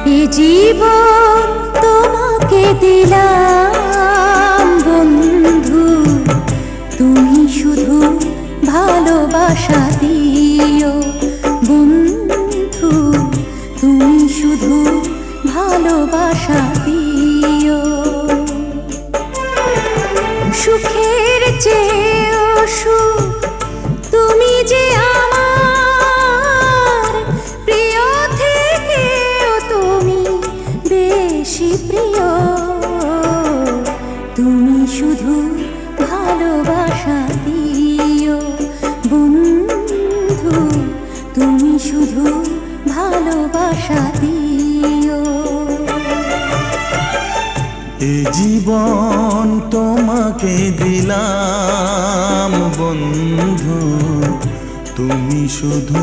এ জীবন তোমাকে দিলাম বন্ধু, তুমি শুধু ভালোবাসা দিও বন্ধু, তুমি শুধু ভালোবাসা দিও। সুখের চেয়েও সুখ তুমি যে আমার প্রিয় থেকেও তুমি বেশি প্রিয়, তুমি শুধু ভালোবাসা দিও বন্ধু, তুমি শুধু ভালোবাসা দিও। এ জীবন তোমাকে দিলাম বন্ধু, তুমি শুধু